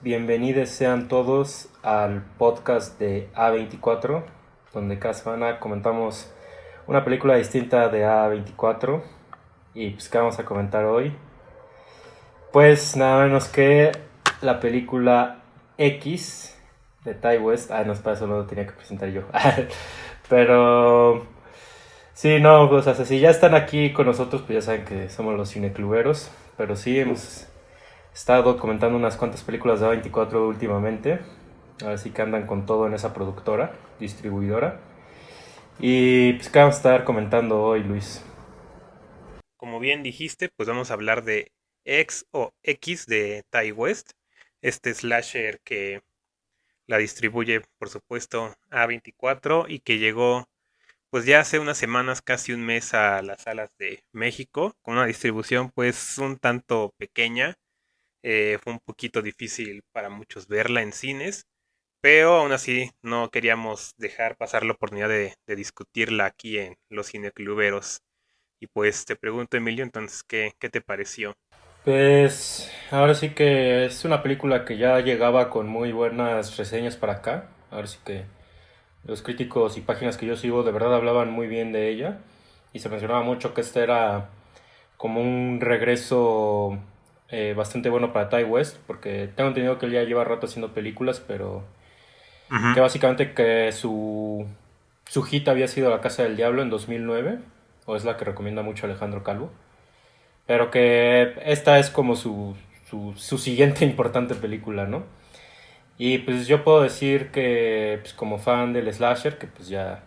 Bienvenidos sean todos al podcast de A24, donde cada semana comentamos una película distinta de A24. Y pues, ¿qué vamos a comentar hoy? Pues nada menos que la película X de Ty West. Ah, no, para eso lo tenía que presentar yo. Pero sí, no, pues, o sea, si ya están aquí con nosotros, pues ya saben que somos los cinecluberos. Pero sí, hemos estado comentando unas cuantas películas de A24 últimamente. A ver si que andan con todo en esa productora, distribuidora. Y pues, ¿qué vamos a estar comentando hoy, Luis? Como bien dijiste, pues vamos a hablar de X o X de Ty West, este slasher que la distribuye, por supuesto, A24 y que llegó pues ya hace unas semanas, casi un mes a las salas de México, con una distribución pues un tanto pequeña. Fue un poquito difícil para muchos verla en cines, pero aún así no queríamos dejar pasar la oportunidad de discutirla aquí en Los Cinecluberos. Y pues te pregunto, Emilio, entonces, ¿qué te pareció? Pues ahora sí que es una película que ya llegaba con muy buenas reseñas para acá. Ahora sí que los críticos y páginas que yo sigo de verdad hablaban muy bien de ella. Y se mencionaba mucho que este era como un regreso bastante bueno para Ty West. Porque tengo entendido que él ya lleva rato haciendo películas, pero Ujú. que básicamente que su hit había sido La Casa del Diablo en 2009, o es la que recomienda mucho Alejandro Calvo, pero que esta es como su siguiente importante película, ¿no? Y pues yo puedo decir que pues como fan del slasher, que pues ya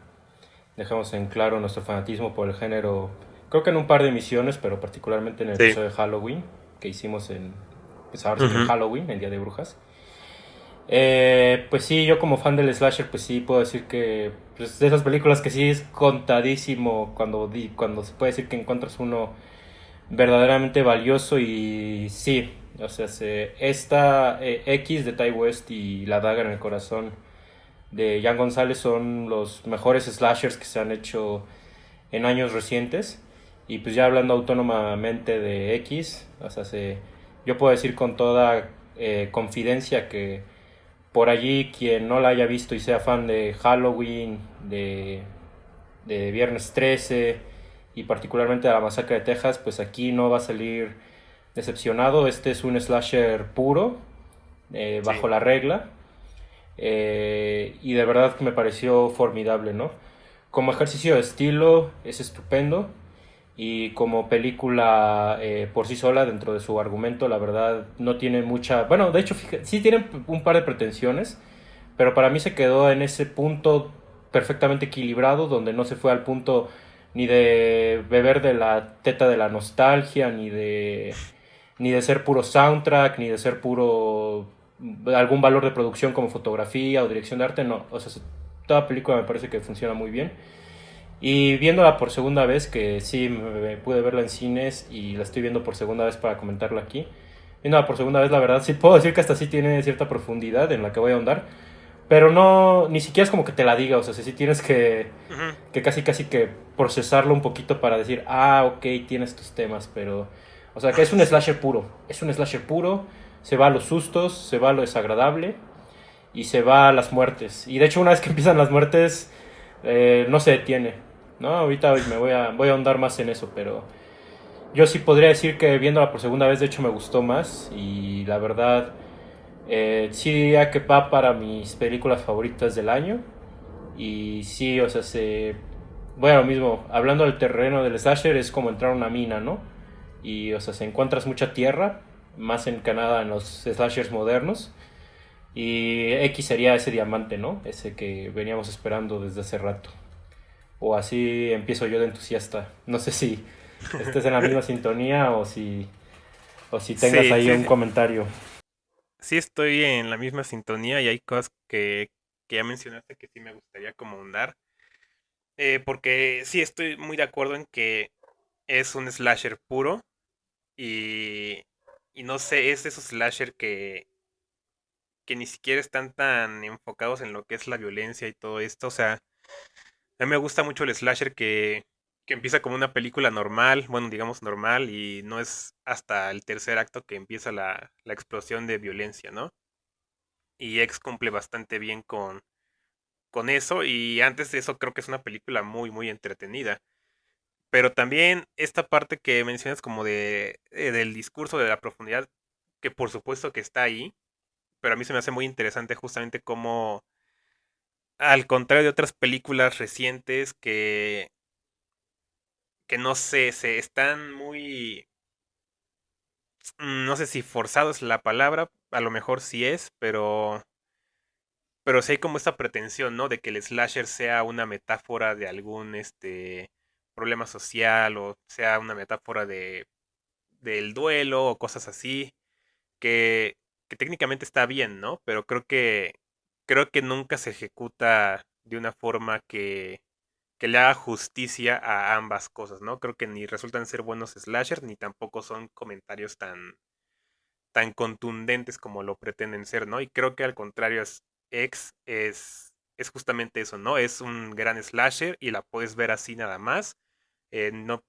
dejamos en claro nuestro fanatismo por el género, creo que en un par de emisiones, pero particularmente en el Sí. episodio de Halloween, que hicimos en, pues ahora sí que en Ujú. Halloween, el Día de Brujas. Pues sí, yo como fan del slasher, pues sí puedo decir que pues, de esas películas que sí es contadísimo cuando se puede decir que encuentras uno verdaderamente valioso. Y sí, o sea, esta X de Ty West y La Daga en el Corazón de Jan González son los mejores slashers que se han hecho en años recientes. Y pues ya hablando autónomamente de X, o sea, yo puedo decir con toda confidencia que por allí quien no la haya visto y sea fan de Halloween, de Viernes 13 y particularmente de la Masacre de Texas, pues aquí no va a salir decepcionado. Este es un slasher puro, Sí. bajo la regla, y de verdad que me pareció formidable, ¿no? Como ejercicio de estilo es estupendo y como película por sí sola dentro de su argumento, la verdad no tiene mucha... Bueno, de hecho, sí tiene un par de pretensiones, pero para mí se quedó en ese punto perfectamente equilibrado, donde no se fue al punto ni de beber de la teta de la nostalgia, ni de ser puro soundtrack, ni de ser puro algún valor de producción como fotografía o dirección de arte, no. O sea, toda película me parece que funciona muy bien. Y viéndola por segunda vez, que sí me pude verla en cines y la estoy viendo por segunda vez para comentarla aquí. Viéndola por segunda vez, la verdad, sí puedo decir que hasta sí tiene cierta profundidad en la que voy a ahondar. Pero no, ni siquiera es como que te la diga, o sea, sí tienes Ujú. que casi que procesarlo un poquito para decir, ah, ok, tiene estos temas, pero, o sea, que Sí. es un slasher puro, se va a los sustos, se va a lo desagradable y se va a las muertes. Y de hecho, una vez que empiezan las muertes, no se detiene, ¿no? Ahorita voy a ahondar más en eso, pero yo sí podría decir que viéndola por segunda vez, de hecho, me gustó más y la verdad, sí diría que va para mis películas favoritas del año. Y sí, o sea, bueno, mismo, hablando del terreno del slasher, es como entrar a una mina, ¿no? Y, o sea, se encuentras mucha tierra, más en Canadá en los slashers modernos. Y X sería ese diamante, ¿no? Ese que veníamos esperando desde hace rato. O así empiezo yo de entusiasta. No sé si estés en la misma sintonía o si tengas Sí, ahí sí, un sí. comentario. Sí estoy en la misma sintonía y hay cosas que ya mencionaste que sí me gustaría como ahondar. Porque sí estoy muy de acuerdo en que es un slasher puro y, y no sé, es esos slasher que ni siquiera están tan enfocados en lo que es la violencia y todo esto. O sea, a mí me gusta mucho el slasher que empieza como una película normal, bueno, digamos normal, y no es hasta el tercer acto que empieza la explosión de violencia, ¿no? y X cumple bastante bien con eso, y antes de eso creo que es una película muy, muy entretenida. Pero también esta parte que mencionas como del discurso, de la profundidad, que por supuesto que está ahí, pero a mí se me hace muy interesante justamente cómo, al contrario de otras películas recientes que no sé, se están muy, no sé si forzado es la palabra, a lo mejor sí es, pero sí hay como esta pretensión, ¿no? De que el slasher sea una metáfora de algún problema social, o sea una metáfora del duelo o cosas así, que, que técnicamente está bien, ¿no? Pero creo que nunca se ejecuta de una forma que le haga justicia a ambas cosas, ¿no? Creo que ni resultan ser buenos slashers, ni tampoco son comentarios tan contundentes como lo pretenden ser, ¿no? Y creo que al contrario, X es justamente eso, ¿no? Es un gran slasher y la puedes ver así nada más. No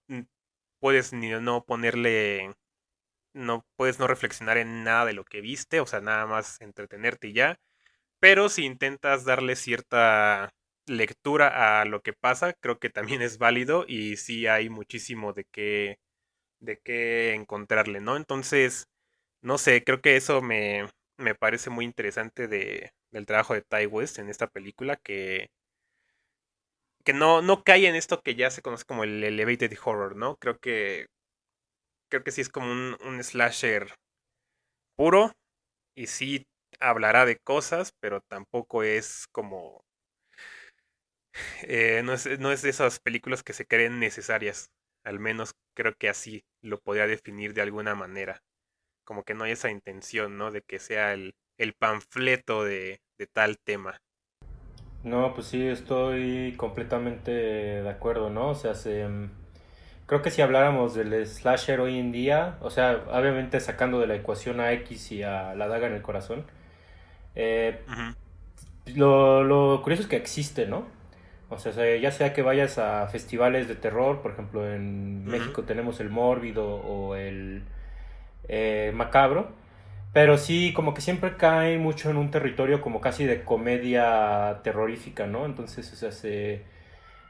puedes ni no ponerle, no puedes no reflexionar en nada de lo que viste, o sea, nada más entretenerte y ya. Pero si intentas darle cierta lectura a lo que pasa, creo que también es válido y sí hay muchísimo de qué encontrarle, ¿no? Entonces, no sé, creo que eso me parece muy interesante del trabajo de Ty West en esta película, que no cae en esto que ya se conoce como el elevated horror, ¿no? Creo que sí es como un slasher puro y sí hablará de cosas, pero tampoco es como, no es de esas películas que se creen necesarias. Al menos creo que así lo podría definir de alguna manera. Como que no hay esa intención, ¿no? De que sea el panfleto de tal tema. No, pues sí, estoy completamente de acuerdo, ¿no? O sea, creo que si habláramos del slasher hoy en día, o sea, obviamente sacando de la ecuación a X y a la daga en el corazón, eh, Ujú, lo curioso es que existe, ¿no? O sea, ya sea que vayas a festivales de terror, por ejemplo, en ujú. México tenemos el Mórbido o el Macabro, pero sí, como que siempre cae mucho en un territorio como casi de comedia terrorífica, ¿no? Entonces, o sea,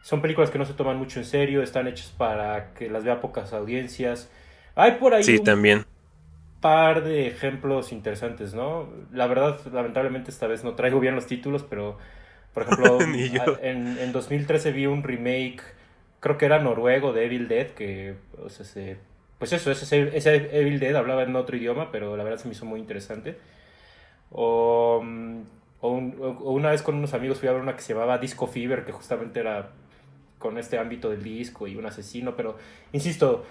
son películas que no se toman mucho en serio, están hechas para que las vea pocas audiencias. Hay por ahí Sí, un también. par de ejemplos interesantes, ¿no? La verdad, lamentablemente esta vez no traigo bien los títulos, pero por ejemplo, Ni yo. en 2013 vi un remake, creo que era noruego, de Evil Dead, que, o sea, pues eso, ese Evil Dead hablaba en otro idioma, pero la verdad se me hizo muy interesante. O, o una vez con unos amigos fui a ver una que se llamaba Disco Fever, que justamente era con este ámbito del disco y un asesino, pero insisto,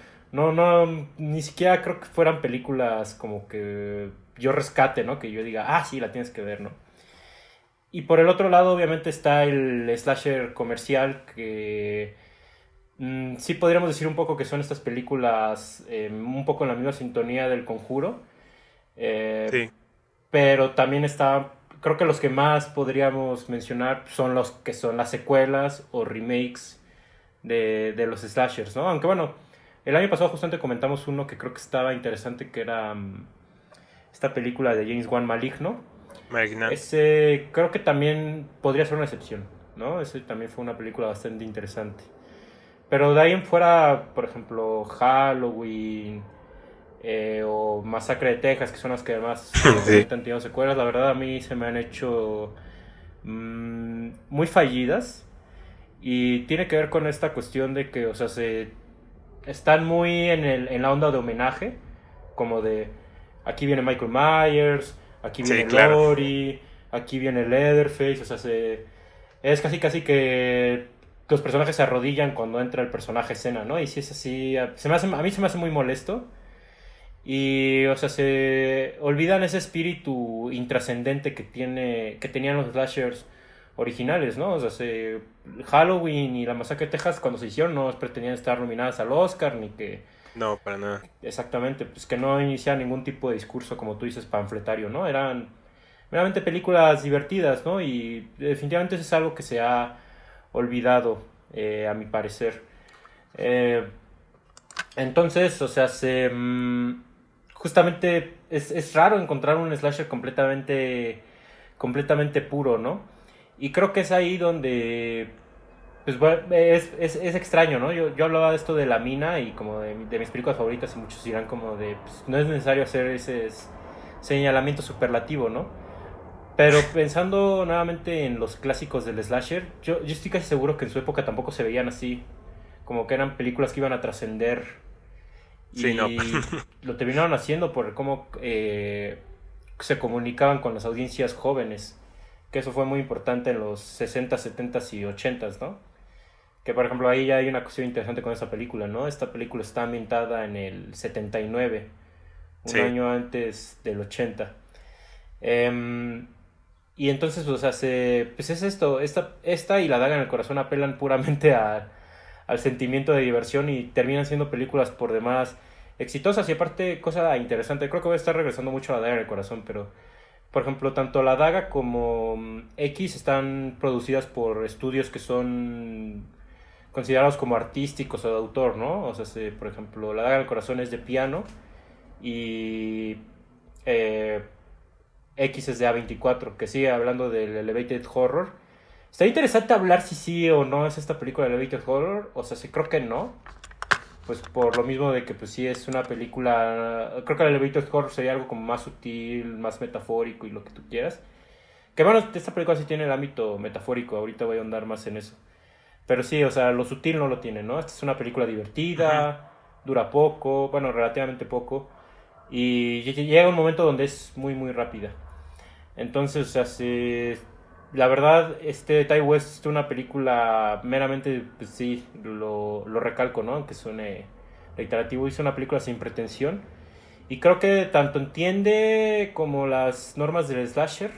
ni siquiera creo que fueran películas como que yo rescate, ¿no? Que yo diga, ah, sí, la tienes que ver, ¿no? Y por el otro lado, obviamente, está el slasher comercial, que sí podríamos decir un poco que son estas películas un poco en la misma sintonía del Conjuro, eh, Sí, pero también está, creo que los que más podríamos mencionar son los que son las secuelas o remakes de los slashers, ¿no? Aunque bueno, el año pasado justamente comentamos uno que creo que estaba interesante, que era esta película de James Wan, Maligno. Malignant. Ese creo que también podría ser una excepción, ¿no? Ese también fue una película bastante interesante. Pero de ahí en fuera, por ejemplo, Halloween o Masacre de Texas, que son las que además Sí. obviamente han tenido secuelas, la verdad a mí se me han hecho muy fallidas. Y tiene que ver con esta cuestión de que, o sea, están muy en la onda de homenaje, como de aquí viene Michael Myers, aquí Sí, viene claro. Lori, aquí viene Leatherface, o sea, es casi casi que los personajes se arrodillan cuando entra el personaje a escena, ¿no? Y si es así, a mí se me hace muy molesto. Y, o sea, se olvidan ese espíritu intrascendente que tenían los slashers originales, ¿no? O sea, Halloween y la Masacre de Texas cuando se hicieron no pretendían estar nominadas al Oscar ni que No, para nada. exactamente, pues que no iniciaban ningún tipo de discurso como tú dices panfletario, ¿no? Eran meramente películas divertidas, ¿no? Y definitivamente eso es algo que se ha olvidado, a mi parecer. Eh, entonces, o sea, justamente es raro encontrar un slasher completamente completamente puro, ¿no? Y creo que es ahí donde, pues bueno, es extraño, ¿no? Yo hablaba de esto de La Mina y como de mis películas favoritas y muchos dirán como de, pues, no es necesario hacer ese señalamiento superlativo, ¿no? Pero pensando nuevamente en los clásicos del slasher, yo estoy casi seguro que en su época tampoco se veían así, como que eran películas que iban a trascender Sí, no. y lo terminaron haciendo por cómo se comunicaban con las audiencias jóvenes, que eso fue muy importante en los 60, 70 y 80, ¿no? Que por ejemplo ahí ya hay una cuestión interesante con esta película, ¿no? Esta película está ambientada en el 79, un Sí, año antes del 80. Em, y entonces, o sea, pues es esto, esta y La Daga en el Corazón apelan puramente al sentimiento de diversión y terminan siendo películas por demás exitosas. Y aparte, cosa interesante, creo que voy a estar regresando mucho a La Daga en el Corazón, pero por ejemplo, tanto La Daga como X están producidas por estudios que son considerados como artísticos o de autor, ¿no? O sea, por ejemplo, La Daga en el Corazón es de piano y eh, X es de A24, que sigue hablando del Elevated Horror. Está interesante hablar si sí o no es esta película de Elevated Horror. O sea, sí creo que no. Pues por lo mismo de que pues sí es una película. Creo que el Elevated Horror sería algo como más sutil, más metafórico y lo que tú quieras. Que bueno, esta película sí tiene el ámbito metafórico. Ahorita voy a andar más en eso. Pero sí, o sea, lo sutil no lo tiene, ¿no? Esta es una película ujú, divertida, dura poco, bueno, relativamente poco. Y llega un momento donde es muy, muy rápida. Entonces, la verdad, Ty West es una película meramente, pues sí, lo recalco, ¿no? Aunque suene reiterativo, hizo una película sin pretensión. Y creo que tanto entiende como las normas del slasher,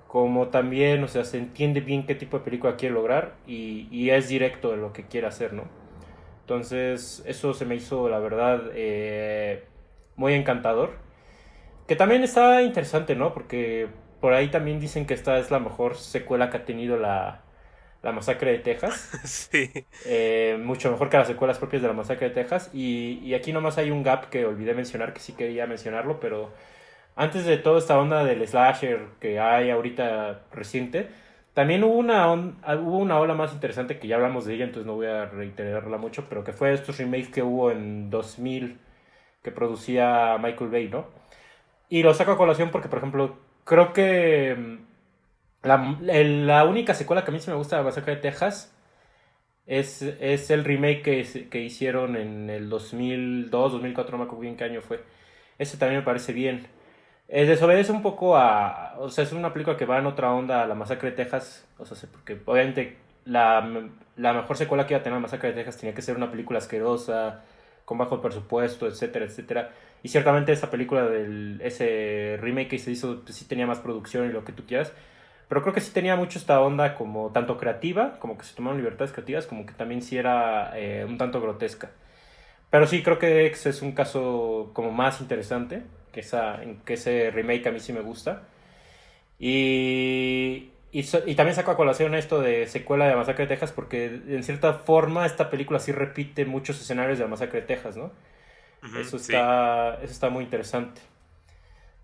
como también, o sea, se entiende bien qué tipo de película quiere lograr y es directo en lo que quiere hacer, ¿no? Entonces, eso se me hizo, la verdad, muy encantador. Que también está interesante, ¿no? Porque por ahí también dicen que esta es la mejor secuela que ha tenido la Masacre de Texas. sí, Mucho mejor que las secuelas propias de la Masacre de Texas. Y aquí nomás hay un gap que olvidé mencionar, que sí quería mencionarlo, pero antes de toda esta onda del slasher que hay ahorita reciente, también hubo una ola más interesante que ya hablamos de ella, entonces no voy a reiterarla mucho, pero que fue estos remakes que hubo en 2000 que producía Michael Bay, ¿no? Y lo saco a colación porque, por ejemplo, creo que la única secuela que a mí sí me gusta de la Masacre de Texas es el remake que hicieron en el 2002, 2004, no me acuerdo bien qué año fue. Ese también me parece bien. Desobedece un poco o sea, es una película que va en otra onda a la Masacre de Texas. O sea, porque obviamente la mejor secuela que iba a tener la Masacre de Texas tenía que ser una película asquerosa, con bajo presupuesto, etcétera, etcétera. Y ciertamente esa película ese remake que se hizo, pues sí tenía más producción y lo que tú quieras. Pero creo que sí tenía mucho esta onda como tanto creativa, como que se tomaron libertades creativas, como que también sí era un tanto grotesca. Pero sí, creo que X es un caso como más interesante, que ese remake a mí sí me gusta. Y también saco a colación esto de secuela de Masacre de Texas, porque en cierta forma esta película sí repite muchos escenarios de la Masacre de Texas, ¿no? ujú, sí. Eso está muy interesante.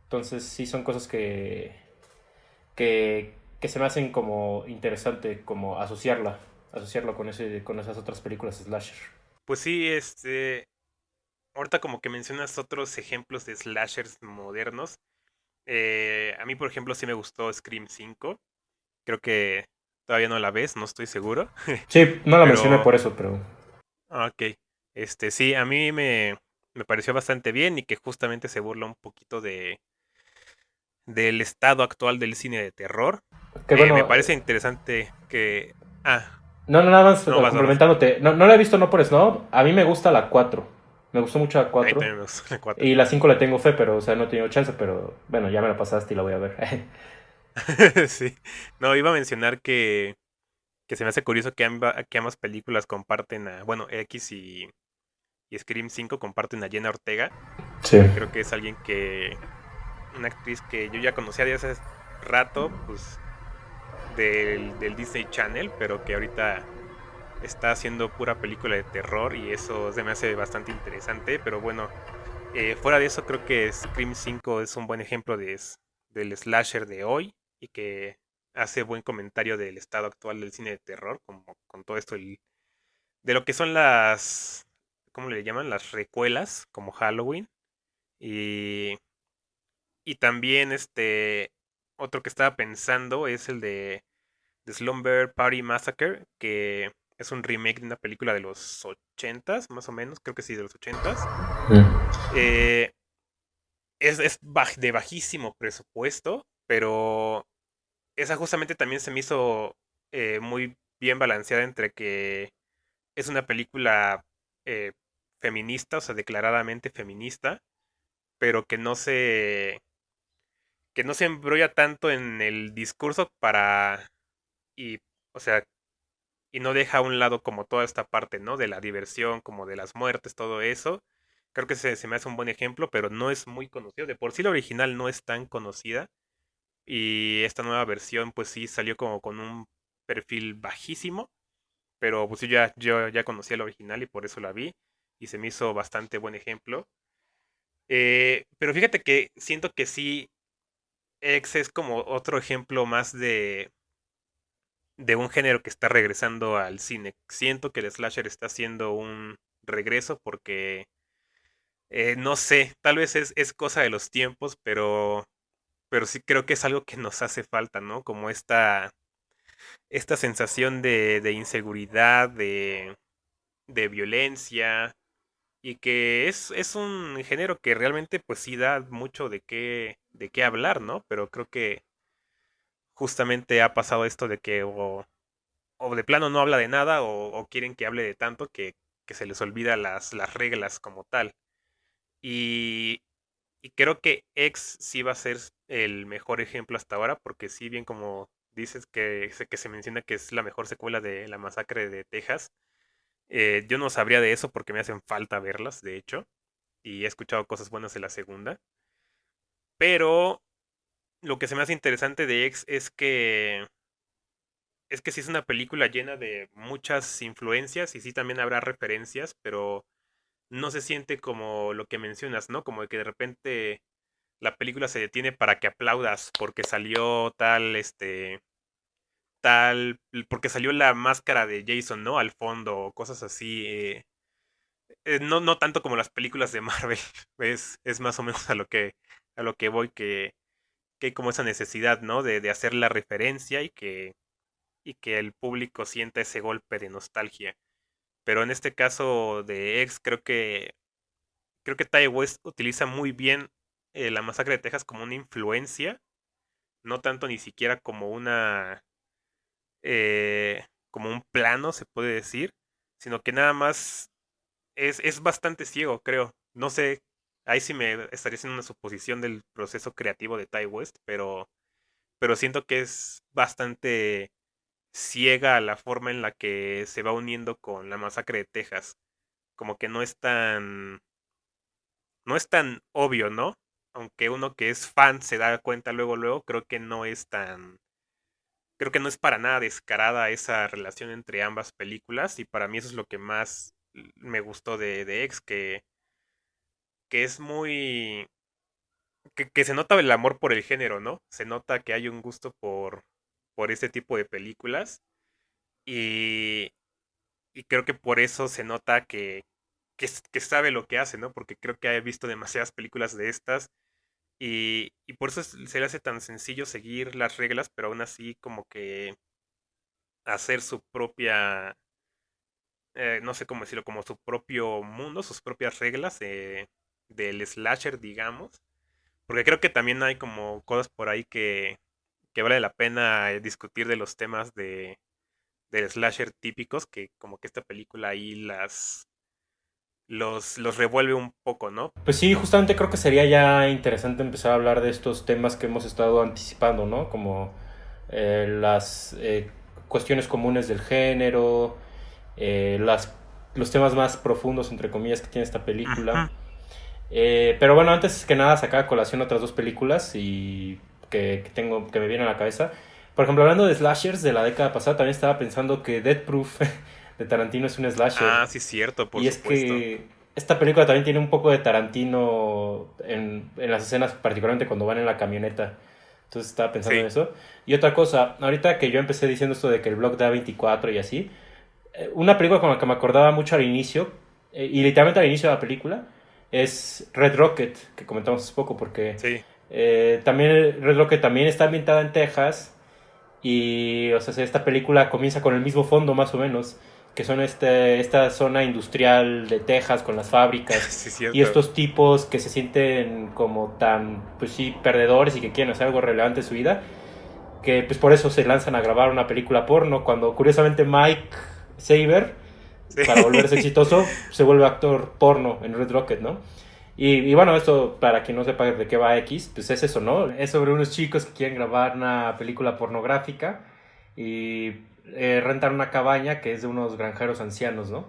Entonces sí son cosas que se me hacen como interesante, como asociarlo con esas otras películas slasher. Pues sí, ahorita como que mencionas otros ejemplos de slashers modernos. A mí, por ejemplo, sí me gustó Scream 5. Creo que todavía no la ves, no estoy seguro. Sí, no la mencioné Pero, por eso, pero ok. Sí, a mí me pareció bastante bien y que justamente se burla un poquito del estado actual del cine de terror. que Me bueno, parece interesante que... Ah, no, no, nada más no vas, vas. complementándote. No, no la he visto no por Snob. A mí me gusta la 4. Me gustó mucho la Ahí 4. también me gustó la 4. Y la 5 le tengo fe, pero, o sea, no he tenido chance. Pero, bueno, ya me la pasaste y la voy a ver. Sí. No, iba a mencionar que se me hace curioso que ambas películas comparten bueno, X y Scream 5 comparten a Jenna Ortega, Sí. que creo que es una actriz que yo ya conocía de hace rato, pues del Disney Channel, pero que ahorita está haciendo pura película de terror y eso se me hace bastante interesante, pero bueno, fuera de eso creo que Scream 5 es un buen ejemplo del slasher de hoy y que hace buen comentario del estado actual del cine de terror, como con todo esto de lo que son las, ¿cómo le llaman? Las recuelas, como Halloween. Y, y también otro que estaba pensando es el de Slumber Party Massacre, que es un remake de una película de los ochentas, más o menos, creo que sí, de los ochentas. Mm. Eh, de bajísimo presupuesto, pero esa justamente también se me hizo muy bien balanceada entre que es una película eh, feminista, o sea, declaradamente feminista, pero que no se embrolla tanto en el discurso y, o sea, y no deja a un lado como toda esta parte, ¿no? De la diversión, como de las muertes, todo eso. Creo que se me hace un buen ejemplo, pero no es muy conocido. De por sí la original no es tan conocida. Y esta nueva versión, pues sí, salió como con un perfil bajísimo. Pero pues yo ya conocía la original y por eso la vi. Y se me hizo bastante buen ejemplo. Pero fíjate que siento que sí, X es como otro ejemplo más de un género que está regresando al cine. Siento que el slasher está haciendo un regreso porque, no sé, tal vez es cosa de los tiempos, pero sí creo que es algo que nos hace falta, ¿no? Como esta sensación de inseguridad, de violencia, y que es un género que realmente pues sí da mucho de qué hablar, ¿no? Pero creo que justamente ha pasado esto de que o de plano no habla de nada o quieren que hable de tanto que se les olvida las reglas como tal. Y, y creo que X sí va a ser el mejor ejemplo hasta ahora, porque sí, bien como dices que se menciona que es la mejor secuela de la masacre de Texas, yo no sabría de eso porque me hacen falta verlas, de hecho, y he escuchado cosas buenas de la segunda. Pero lo que se me hace interesante de X es que sí es una película llena de muchas influencias y sí también habrá referencias, pero no se siente como lo que mencionas, ¿no? Como de que de repente la película se detiene para que aplaudas porque salió porque salió la máscara de Jason, ¿no? Al fondo o cosas así. No, no tanto como las películas de Marvel, es más o menos a lo que voy, que hay como esa necesidad, ¿no? De hacer la referencia y que el público sienta ese golpe de nostalgia. Pero en este caso de X, creo que Ty West utiliza muy bien la masacre de Texas como una influencia, no tanto ni siquiera como como un plano, se puede decir, sino que nada más es bastante ciego, creo. No sé, ahí sí me estaría haciendo una suposición del proceso creativo de Ty West, pero siento que es bastante ciega a la forma en la que se va uniendo con la masacre de Texas. Como que no es tan obvio, ¿no? Aunque uno que es fan se da cuenta luego, creo que no es creo que no es para nada descarada esa relación entre ambas películas y para mí eso es lo que más me gustó de X, que es muy, que se nota el amor por el género, ¿no? Se nota que hay un gusto por este tipo de películas y, y creo que por eso se nota que sabe lo que hace, ¿no? Porque creo que he visto demasiadas películas de estas y por eso se le hace tan sencillo seguir las reglas, pero aún así como que hacer su propia, no sé cómo decirlo, como su propio mundo, sus propias reglas del slasher, digamos. Porque creo que también hay como cosas por ahí que vale la pena discutir de los temas del slasher típicos, que como que esta película ahí los revuelve un poco, ¿no? Pues sí, justamente creo que sería ya interesante empezar a hablar de estos temas que hemos estado anticipando, ¿no? Como las cuestiones comunes del género, eh, las, los temas más profundos, entre comillas, que tiene esta película. Ujú. Pero bueno, antes que nada sacar a colación otras dos películas que me vienen a la cabeza. Por ejemplo, hablando de slashers de la década pasada, también estaba pensando que Death Proof de Tarantino es un slasher. Ah, sí, cierto, por Y es supuesto. que esta película también tiene un poco de Tarantino en las escenas, particularmente cuando van en la camioneta. Entonces estaba pensando en Sí, eso. Y otra cosa, ahorita que yo empecé diciendo esto de que el blog da 24 y así, una película con la que me acordaba mucho al inicio, y literalmente al inicio de la película, es Red Rocket, que comentamos hace poco, porque sí. también Red Rocket también está ambientada en Texas, y o sea, esta película comienza con el mismo fondo más o menos, que son esta zona industrial de Texas con las fábricas Sí, y cierto. estos tipos que se sienten como tan, pues sí, perdedores y que quieren hacer algo relevante en su vida, que pues por eso se lanzan a grabar una película porno, cuando curiosamente Mike Saber, Sí. para volverse exitoso, se vuelve actor porno en Red Rocket, ¿no? Y bueno, esto para quien no sepa de qué va X, pues es eso, ¿no? Es sobre unos chicos que quieren grabar una película pornográfica y rentan una cabaña que es de unos granjeros ancianos, ¿no?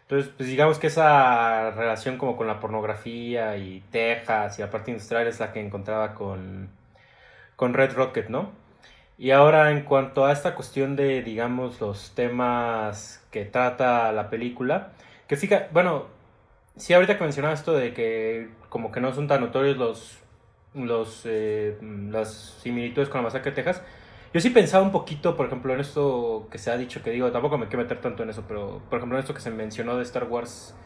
Entonces, pues digamos que esa relación como con la pornografía y Texas y la parte industrial es la que encontraba con Red Rocket, ¿no? Y ahora en cuanto a esta cuestión de, digamos, los temas que trata la película, que fíjate, bueno, sí, ahorita que mencionabas esto de que como que no son tan notorios las similitudes con la masacre de Texas, yo sí pensaba un poquito, por ejemplo, en esto que se ha dicho, que digo, tampoco me quiero meter tanto en eso, pero por ejemplo en esto que se mencionó de Star Wars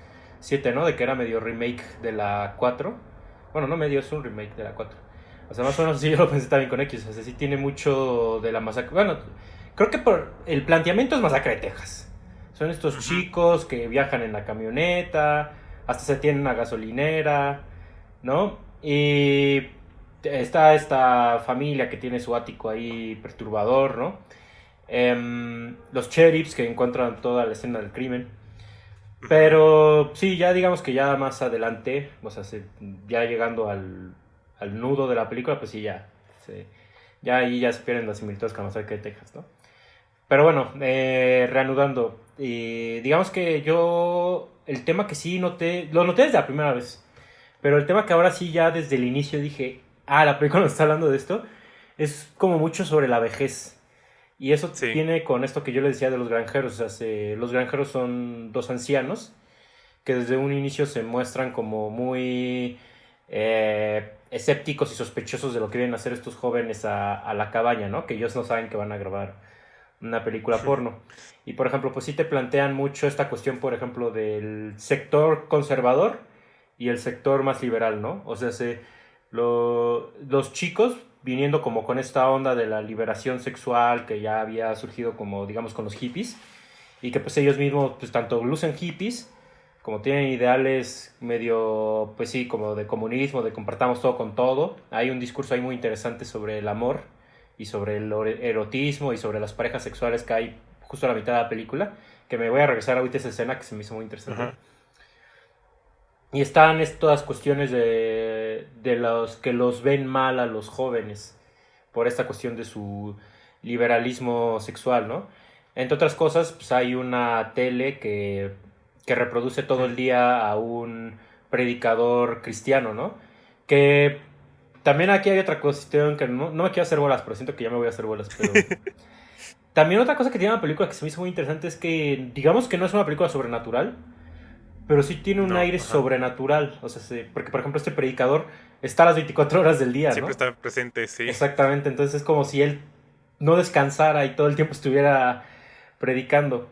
7, ¿no? De que era medio remake de la 4. Bueno, no medio, es un remake de la 4. O sea, más o menos sí yo lo pensé también con X, o sea, sí tiene mucho de la masacre. Bueno, creo que por el planteamiento es masacre de Texas. Son estos Ujú. chicos que viajan en la camioneta, hasta se tienen una gasolinera, ¿no? Y está esta familia que tiene su ático ahí perturbador, ¿no? Los sheriffs que encuentran toda la escena del crimen. Ujú. Pero sí, ya digamos que ya más adelante, o sea, ya llegando al nudo de la película, pues sí, ya ahí ya se pierden las similitudes con la masacre de Texas, ¿no? Pero bueno, reanudando, digamos que yo, el tema que sí noté, lo noté desde la primera vez, pero el tema que ahora sí ya desde el inicio dije, la película nos está hablando de esto, es como mucho sobre la vejez. Y eso Sí, viene con esto que yo le decía de los granjeros. O sea, los granjeros son dos ancianos que desde un inicio se muestran como muy escépticos y sospechosos de lo que vienen a hacer estos jóvenes a la cabaña, ¿no? Que ellos no saben que van a grabar una película porno. Y por ejemplo, pues sí te plantean mucho esta cuestión, por ejemplo, del sector conservador y el sector más liberal, ¿no? O sea, los chicos viniendo como con esta onda de la liberación sexual que ya había surgido como, digamos, con los hippies, y que pues ellos mismos, pues tanto lucen hippies, como tienen ideales medio, pues sí, como de comunismo, de compartamos todo con todo. Hay un discurso ahí muy interesante sobre el amor y sobre el erotismo y sobre las parejas sexuales que hay justo a la mitad de la película, que me voy a regresar ahorita a esa escena que se me hizo muy interesante. ajá, Y están estas cuestiones de los que los ven mal a los jóvenes por esta cuestión de su liberalismo sexual, ¿no? Entre otras cosas, pues hay una tele que reproduce todo el día a un predicador cristiano, ¿no? Que también aquí hay otra cuestión que no me quiero hacer bolas, pero siento que ya me voy a hacer bolas, pero... También otra cosa que tiene la película que se me hizo muy interesante es que, digamos que no es una película sobrenatural, pero sí tiene un no, aire ajá. sobrenatural. O sea, porque por ejemplo este predicador está a las 24 horas del día, Siempre ¿no? está presente, sí. Exactamente, entonces es como si él no descansara y todo el tiempo estuviera predicando.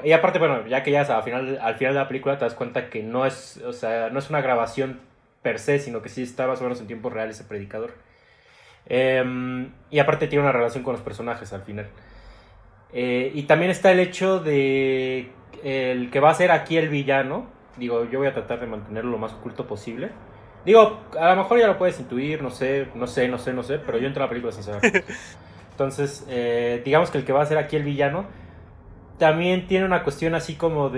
Y aparte, bueno, ya que ya al final de la película te das cuenta que no es, o sea, no es una grabación per se, sino que sí está más o menos en tiempo real ese predicador. Y aparte tiene una relación con los personajes al final. Y también está el hecho de el que va a ser aquí el villano. Digo, yo voy a tratar de mantenerlo lo más oculto posible. Digo, a lo mejor ya lo puedes intuir, no sé, pero yo entro a la película sin saberlo. Entonces, digamos que el que va a ser aquí el villano también tiene una cuestión así como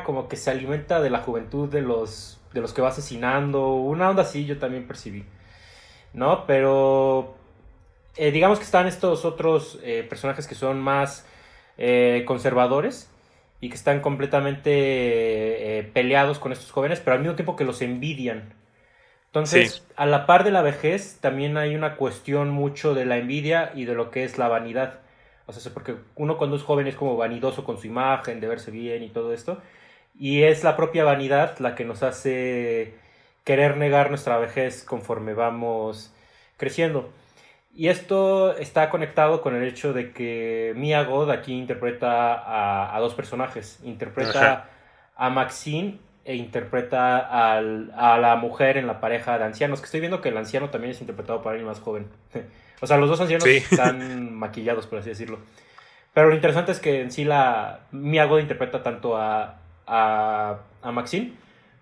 como que se alimenta de la juventud de los que va asesinando. Una onda así yo también percibí, ¿no? Pero digamos que están estos otros personajes que son más conservadores y que están completamente peleados con estos jóvenes, pero al mismo tiempo que los envidian. Sí, Entonces, a la par de la vejez, también hay una cuestión mucho de la envidia y de lo que es la vanidad. O sea, porque uno cuando es joven es como vanidoso con su imagen, de verse bien y todo esto. Y es la propia vanidad la que nos hace querer negar nuestra vejez conforme vamos creciendo. Y esto está conectado con el hecho de que Mia Goth aquí interpreta a dos personajes. Ajá. Interpreta a Maxine e interpreta a la mujer en la pareja de ancianos. Que estoy viendo que el anciano también es interpretado por alguien más joven. O sea, los dos ancianos Sí. están maquillados, por así decirlo. Pero lo interesante es que en sí la Mia Goth interpreta tanto a Maxine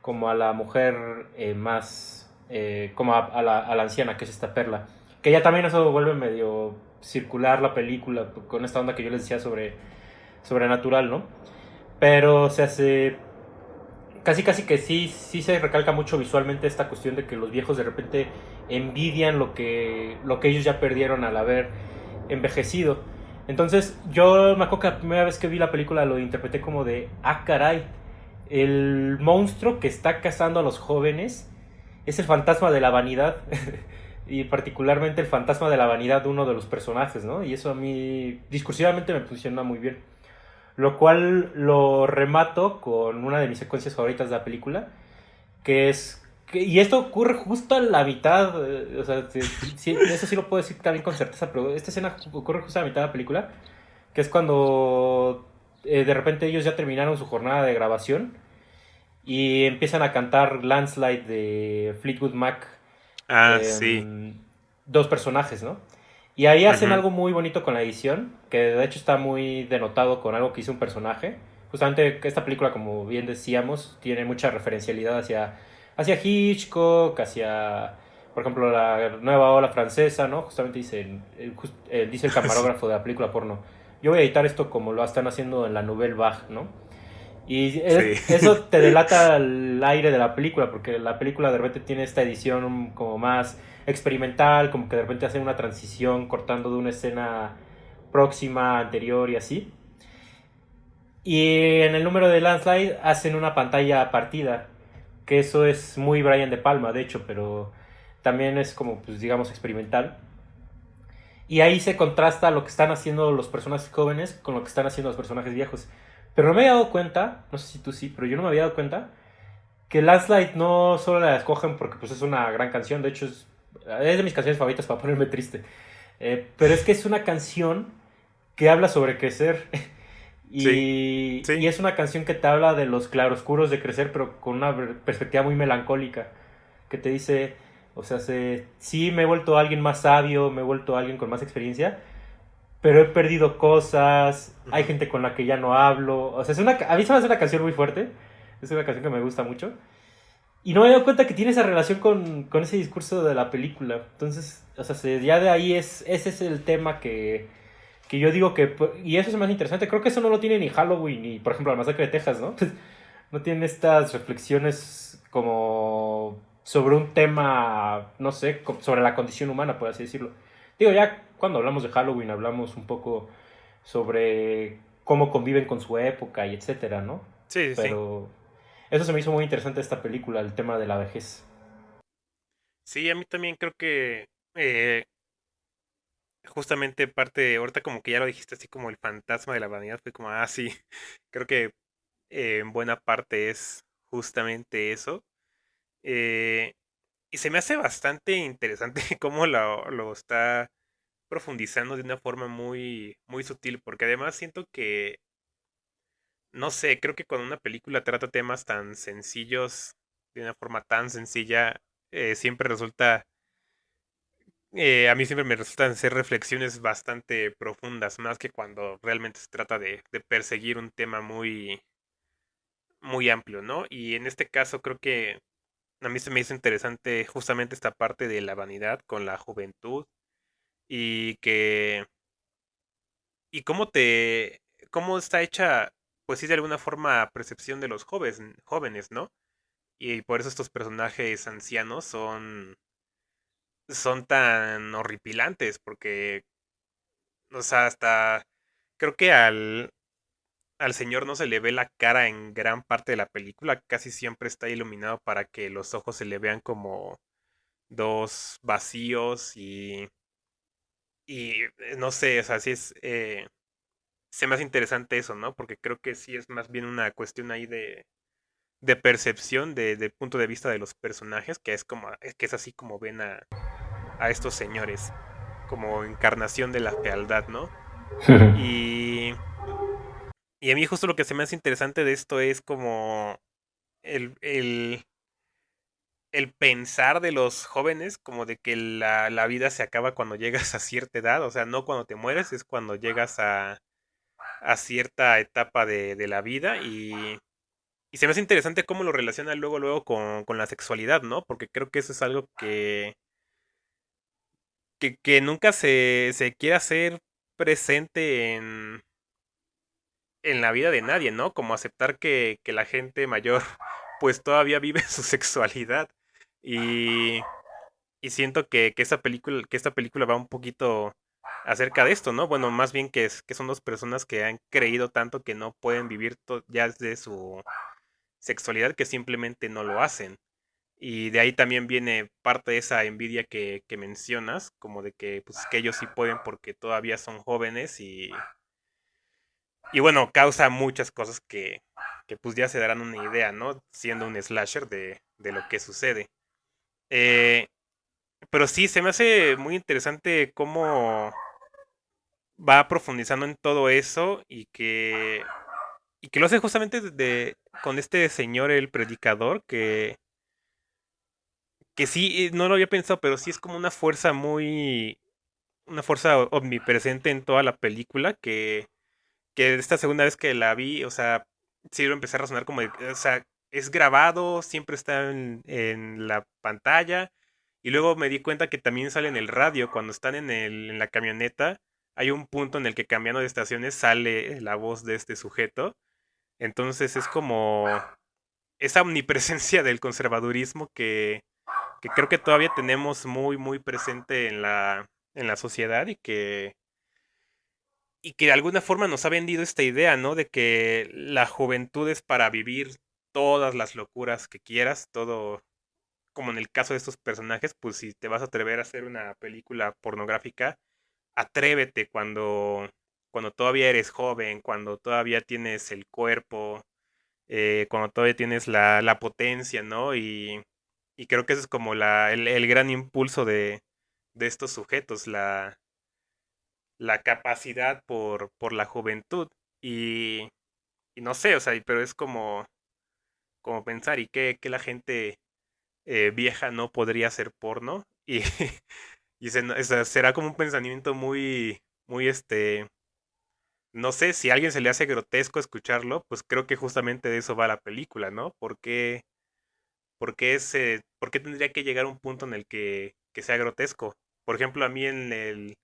como a la mujer más, como a la anciana, que es esta Perla. Que ya también eso vuelve medio circular la película con esta onda que yo les decía sobre sobrenatural, ¿no? Pero se hace casi casi que sí se recalca mucho visualmente esta cuestión de que los viejos de repente envidian lo que ellos ya perdieron al haber envejecido. Entonces yo me acuerdo que la primera vez que vi la película lo interpreté como de, ah caray, el monstruo que está cazando a los jóvenes es el fantasma de la vanidad. Y particularmente el fantasma de la vanidad de uno de los personajes, ¿no? Y eso a mí discursivamente me funciona muy bien. Lo cual lo remato con una de mis secuencias favoritas de la película, que es... y esto ocurre justo a la mitad, o sea, eso sí lo puedo decir también con certeza, pero esta escena ocurre justo a la mitad de la película, que es cuando de repente ellos ya terminaron su jornada de grabación y empiezan a cantar Landslide de Fleetwood Mac, Ah, sí. eh, dos personajes, ¿no? Y ahí hacen Ujú. algo muy bonito con la edición, que de hecho está muy denotado con algo que hizo un personaje. Justamente esta película, como bien decíamos, tiene mucha referencialidad hacia Hitchcock, hacia, por ejemplo, la nueva ola francesa, ¿no? Justamente dice el Sí. camarógrafo de la película porno. Yo voy a editar esto como lo están haciendo en la Nouvelle Vague, ¿no? Y Sí. eso te delata el aire de la película, porque la película de repente tiene esta edición como más experimental, como que de repente hacen una transición cortando de una escena próxima, anterior y así. Y en el número de Landslide hacen una pantalla partida, que eso es muy Brian De Palma, de hecho, pero también es como, pues digamos, experimental. Y ahí se contrasta lo que están haciendo los personajes jóvenes con lo que están haciendo los personajes viejos. Pero no me había dado cuenta, no sé si tú sí, pero yo no me había dado cuenta que Last Light no solo la escogen porque pues es una gran canción, de hecho es de mis canciones favoritas para ponerme triste. Pero es que es una canción que habla sobre crecer. Sí. Y Sí. es una canción que te habla de los claroscuros de crecer, pero con una perspectiva muy melancólica. Que te dice, o sea, sí me he vuelto alguien más sabio, me he vuelto alguien con más experiencia, pero he perdido cosas, hay Ujú. gente con la que ya no hablo. O sea, a mí se me hace una canción muy fuerte, es una canción que me gusta mucho. Y no me he dado cuenta que tiene esa relación con ese discurso de la película. Entonces, o sea, ya de ahí ese es el tema que yo digo que... Y eso es más interesante. Creo que eso no lo tiene ni Halloween, ni por ejemplo la masacre de Texas, ¿no? No tienen estas reflexiones como sobre un tema, no sé, sobre la condición humana, por así decirlo. Digo, ya cuando hablamos de Halloween hablamos un poco sobre cómo conviven con su época y etcétera, ¿no? Sí, sí, sí. Pero eso se me hizo muy interesante de esta película, el tema de la vejez. Sí, a mí también creo que justamente parte, ahorita como que ya lo dijiste así como el fantasma de la vanidad, fue como, ah, sí, creo que en buena parte es justamente eso. Eh, y se me hace bastante interesante cómo lo está profundizando de una forma muy, muy sutil, porque además siento que, no sé, creo que cuando una película trata temas tan sencillos, de una forma tan sencilla, siempre resulta, a mí siempre me resultan ser reflexiones bastante profundas, más que cuando realmente se trata de perseguir un tema muy, muy amplio, ¿no? Y en este caso creo que a mí se me hizo interesante justamente esta parte de la vanidad con la juventud y que y cómo está hecha, pues sí, de alguna forma percepción de los jóvenes, ¿no? Y por eso estos personajes ancianos son tan horripilantes, porque, o sea, hasta creo que al señor no se le ve la cara en gran parte de la película, casi siempre está iluminado para que los ojos se le vean como dos vacíos y no sé, o sea, sí es, se me hace interesante eso, ¿no? Porque creo que sí es más bien una cuestión ahí de percepción, de punto de vista de los personajes, que es como, que es así como ven a estos señores como encarnación de la fealdad, ¿no? Y, y a mí justo lo que se me hace interesante de esto es como el, el, el pensar de los jóvenes, como de que la vida se acaba cuando llegas a cierta edad, o sea, no cuando te mueres, es cuando llegas a cierta etapa de la vida y se me hace interesante cómo lo relaciona luego con la sexualidad, ¿no? Porque creo que eso es algo que nunca se quiere hacer presente en la vida de nadie, ¿no? Como aceptar que la gente mayor pues todavía vive su sexualidad. Y, y siento que esta película va un poquito acerca de esto, ¿no? Bueno, más bien que son dos personas que han creído tanto que no pueden vivir ya de su sexualidad que simplemente no lo hacen. Y de ahí también viene parte de esa envidia que mencionas, como de que, pues, que ellos sí pueden porque todavía son jóvenes y bueno, causa muchas cosas que pues ya se darán una idea, ¿no? Siendo un slasher de lo que sucede. Eh, pero sí, se me hace muy interesante cómo va profundizando en todo eso y que lo hace justamente con este señor, el predicador, que sí, no lo había pensado, pero sí es como una fuerza omnipresente en toda la película que esta segunda vez que la vi, o sea, sí lo empecé a razonar como, o sea, es grabado, siempre está en la pantalla, y luego me di cuenta que también sale en el radio, cuando están en la camioneta, hay un punto en el que cambiando de estaciones sale la voz de este sujeto, entonces es como esa omnipresencia del conservadurismo que creo que todavía tenemos muy presente en la sociedad y que de alguna forma nos ha vendido esta idea, ¿no? De que la juventud es para vivir todas las locuras que quieras, todo, como en el caso de estos personajes, pues si te vas a atrever a hacer una película pornográfica, atrévete cuando todavía eres joven, cuando todavía tienes el cuerpo, cuando todavía tienes la potencia, ¿no? Y creo que ese es como el gran impulso de estos sujetos, la capacidad por la juventud. Y, y no sé, o sea, pero es como pensar, ¿y qué la gente vieja no podría hacer porno? Y, o sea, será como un pensamiento muy, no sé, si a alguien se le hace grotesco escucharlo, pues creo que justamente de eso va la película, ¿no? ¿Por qué tendría que llegar a un punto en el que sea grotesco? Por ejemplo, a mí en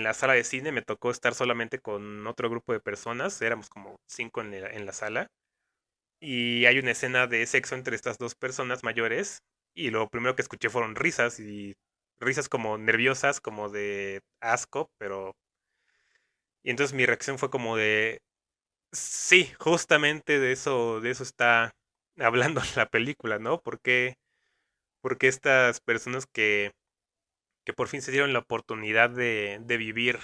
la sala de cine me tocó estar solamente con otro grupo de personas, éramos como 5 en la sala, y hay una escena de sexo entre estas dos personas mayores, y lo primero que escuché fueron risas, y risas como nerviosas, como de asco, pero... Y entonces mi reacción fue como de, sí, justamente de eso está hablando la película, ¿no? Porque estas personas que por fin se dieron la oportunidad de vivir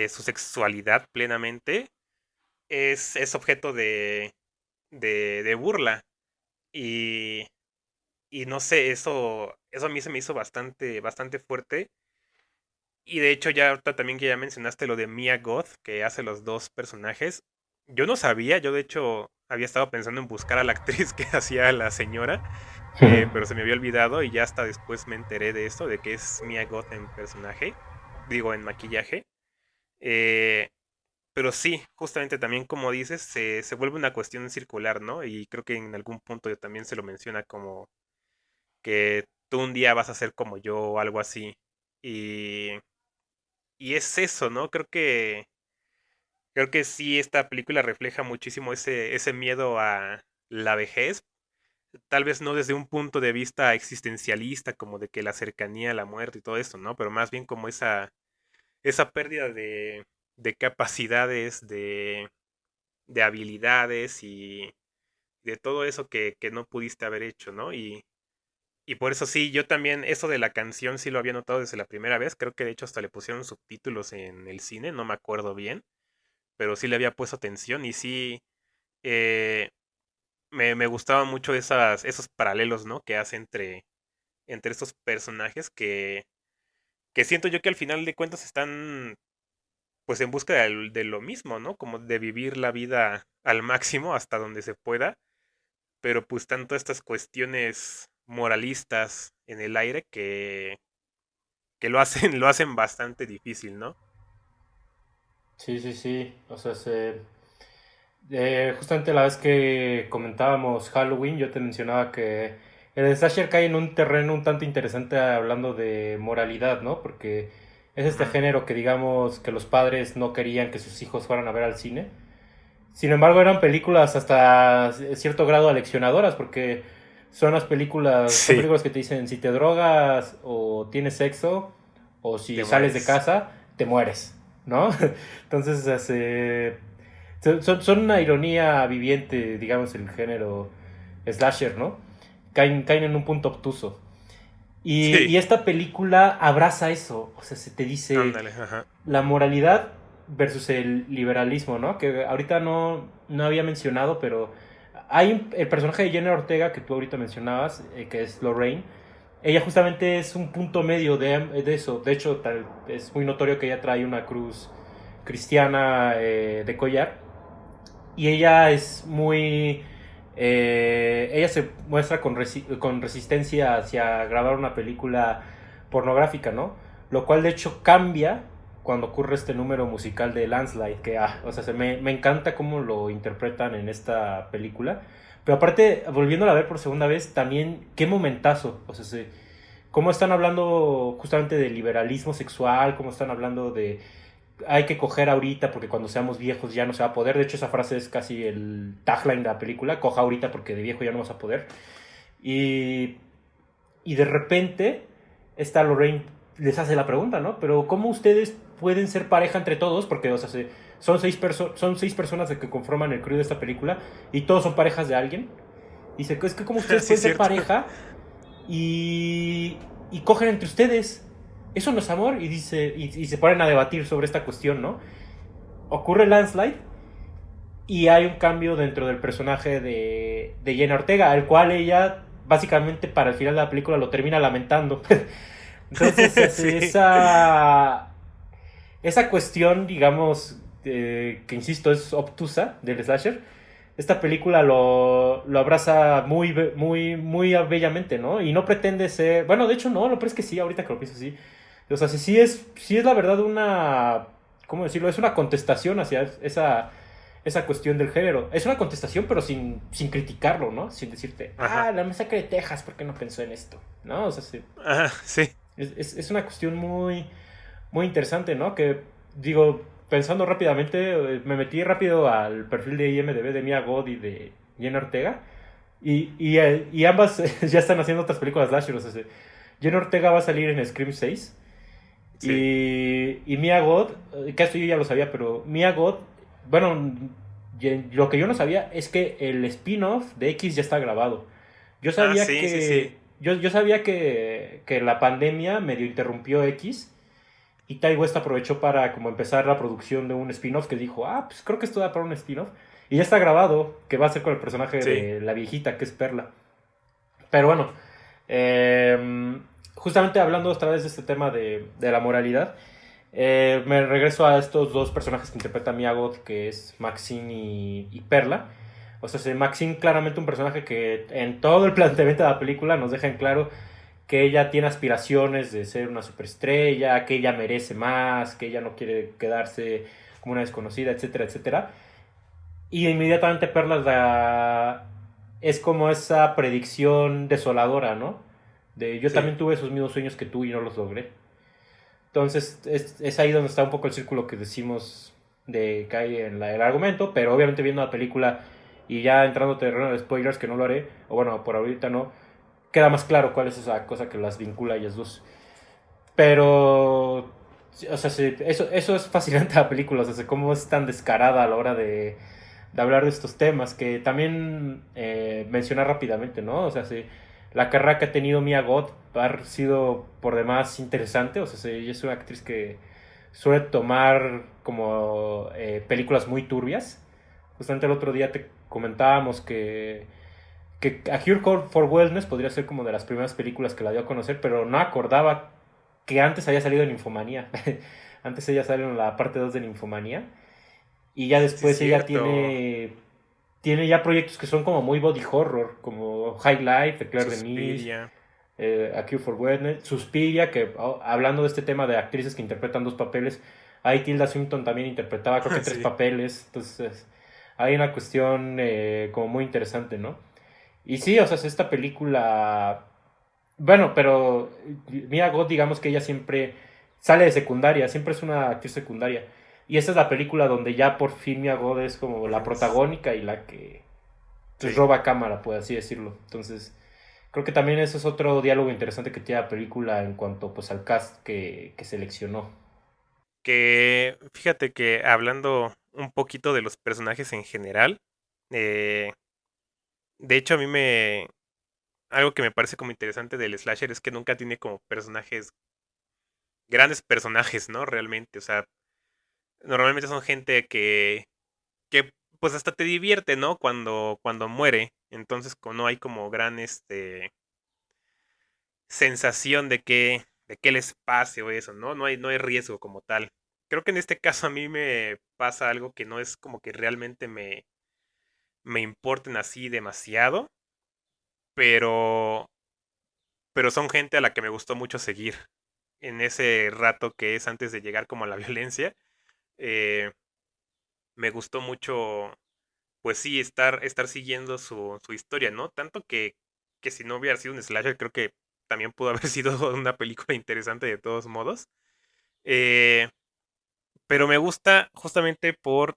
su sexualidad plenamente, es objeto de burla. Y, y no sé, eso a mí se me hizo bastante fuerte. Y de hecho, ya ahorita también que ya mencionaste lo de Mia Goth, que hace los dos personajes, yo no sabía, yo de hecho había estado pensando en buscar a la actriz que hacía a la señora, pero se me había olvidado y ya hasta después me enteré de esto, de que es Mia Goth en personaje, digo en maquillaje. Eh, pero sí, justamente también como dices, se vuelve una cuestión circular, ¿no? Y creo que en algún punto también se lo menciona como que tú un día vas a ser como yo o algo así. Y, y es eso, ¿no? Creo que sí, esta película refleja muchísimo ese miedo a la vejez. Tal vez no desde un punto de vista existencialista, como de que la cercanía a la muerte y todo eso, ¿no? Pero más bien como esa pérdida de capacidades, de habilidades y de todo eso que no pudiste haber hecho, ¿no? Y por eso sí, yo también, eso de la canción sí lo había notado desde la primera vez. Creo que de hecho hasta le pusieron subtítulos en el cine, no me acuerdo bien, pero sí le había puesto atención y sí me gustaban mucho esos paralelos, ¿no? Que hace entre estos personajes que siento yo que al final de cuentas están pues en busca de lo mismo, ¿no? Como de vivir la vida al máximo hasta donde se pueda, pero pues tanto estas cuestiones moralistas en el aire que lo hacen bastante difícil, ¿no? Sí, sí, sí. O sea, justamente la vez que comentábamos Halloween, yo te mencionaba que el slasher cae en un terreno un tanto interesante hablando de moralidad, ¿no? Porque es este Ujú. género que digamos que los padres no querían que sus hijos fueran a ver al cine. Sin embargo, eran películas hasta cierto grado aleccionadoras, porque son Sí, películas que te dicen si te drogas o tienes sexo o si te sales de mueres. casa, te mueres, ¿no? Entonces, son una ironía viviente, digamos, el género slasher, ¿no? Caen en un punto obtuso. Sí, Y esta película abraza eso, o sea, se te dice ándale, ajá. la moralidad versus el liberalismo, ¿no? Que ahorita no había mencionado, pero el personaje de Jenna Ortega que tú ahorita mencionabas, que es Lorraine. Ella justamente es un punto medio de eso. De hecho, es muy notorio que ella trae una cruz cristiana de collar. Y ella es muy... ella se muestra con resistencia hacia grabar una película pornográfica, ¿no? Lo cual de hecho cambia cuando ocurre este número musical de Landslide, que, o sea, me encanta cómo lo interpretan en esta película. Pero aparte, volviéndola a ver por segunda vez, también, qué momentazo. O sea, cómo están hablando justamente de liberalismo sexual, cómo están hablando de hay que coger ahorita porque cuando seamos viejos ya no se va a poder. De hecho, esa frase es casi el tagline de la película, coja ahorita porque de viejo ya no vas a poder. Y, y de repente, esta Lorraine les hace la pregunta, ¿no? Pero ¿cómo ustedes pueden ser pareja entre todos? Porque, o sea, son seis personas de que conforman el crew de esta película y todos son parejas de alguien. Y dice, es que ¿cómo ustedes Sí, es pueden ser cierto. pareja y cogen entre ustedes? Eso no es amor. Y dice, y se ponen a debatir sobre esta cuestión, ¿no? Ocurre Landslide y hay un cambio dentro del personaje de Jenna Ortega, al cual ella básicamente para el final de la película lo termina lamentando. Entonces Sí, hace esa cuestión, digamos, que insisto es obtusa del slasher. Esta película lo abraza muy bellamente, ¿no? Y no pretende ser, bueno, de hecho no, lo pero es que sí, ahorita que lo pienso así. O sea, sí es la verdad una, ¿cómo decirlo? Es una contestación hacia esa cuestión del género. Es una contestación, pero sin criticarlo, ¿no? Sin decirte, ajá. la masacre de Texas, ¿por qué no pensó en esto? ¿No? O sea, sí, Ajá, sí, es una cuestión muy interesante, ¿no? Que, digo, pensando rápidamente, me metí rápido al perfil de IMDb de Mia Goth y de Jenna Ortega. Y ambas ya están haciendo otras películas slasher. O sea, Jenna Ortega va a salir en Scream 6. sí. Y Mia Goth, que esto yo ya lo sabía, pero Mia Goth, bueno, lo que yo no sabía es que el spin-off de X ya está grabado. Yo Ah, sabía sí, sí, sí. que. Yo sabía que la pandemia medio interrumpió X. Y Ty West aprovechó para como empezar la producción de un spin-off que dijo, pues creo que esto da para un spin-off. Y ya está grabado, que va a ser con el personaje Sí. de la viejita, que es Perla. Pero bueno, justamente hablando otra vez de este tema de la moralidad, me regreso a estos dos personajes que interpreta Mia Goth, que es Maxine y Perla. O sea, Maxine claramente un personaje que en todo el planteamiento de la película nos deja en claro que ella tiene aspiraciones de ser una superestrella, que ella merece más, que ella no quiere quedarse como una desconocida, etcétera, etcétera. Y inmediatamente Perla es como esa predicción desoladora, ¿no? De yo Sí. también tuve esos mismos sueños que tú y no los logré. Entonces es ahí donde está un poco el círculo que decimos de que hay en el argumento, pero obviamente viendo la película y ya entrando terreno de spoilers, que no lo haré, o bueno, por ahorita no, queda más claro cuál es esa cosa que las vincula a ellas dos. Pero, o sea, sí, eso es fascinante la película, o sea, cómo es tan descarada a la hora de hablar de estos temas, que también mencionar rápidamente, ¿no? O sea, sí, la carrera que ha tenido Mia Goth ha sido por demás interesante, o sea, sí, ella es una actriz que suele tomar como películas muy turbias. Justamente el otro día te comentábamos que que A Cure for Wellness podría ser como de las primeras películas que la dio a conocer, pero no acordaba que antes había salido en Infomanía. Antes ella salió en la parte 2 de Infomanía. Y ya Sí, es después ella cierto. tiene ya proyectos que son como muy body horror, como High Life, Eclair de Nis, Suspiria. A Cure for Wellness, Suspiria, que hablando de este tema de actrices que interpretan dos papeles, ahí Tilda Swinton también interpretaba creo que tres Sí. papeles, entonces hay una cuestión como muy interesante, ¿no? Y sí, o sea, es esta película, bueno, pero Mia Goth, digamos que ella siempre sale de secundaria, siempre es una actriz secundaria. Y esta es la película donde ya por fin Mia Goth es como la protagónica y la que pues, Sí. roba cámara, por así decirlo. Entonces, creo que también eso es otro diálogo interesante que tiene la película en cuanto pues al cast que seleccionó. Que fíjate que hablando un poquito de los personajes en general, eh, de hecho a mí me... Algo que me parece como interesante del slasher es que nunca tiene como personajes, grandes personajes, ¿no? Realmente, o sea, normalmente son gente que pues hasta te divierte, ¿no? Cuando muere, entonces no hay como gran, sensación de que les pase o eso, ¿no? No hay riesgo como tal. Creo que en este caso a mí me pasa algo que no es como que realmente me importen así demasiado, pero, pero son gente a la que me gustó mucho seguir en ese rato que es antes de llegar como a la violencia. eh, Me gustó mucho, pues sí, estar siguiendo su historia, ¿no? Tanto que si no hubiera sido un slasher, creo que también pudo haber sido una película interesante de todos modos. Eh, pero me gusta justamente por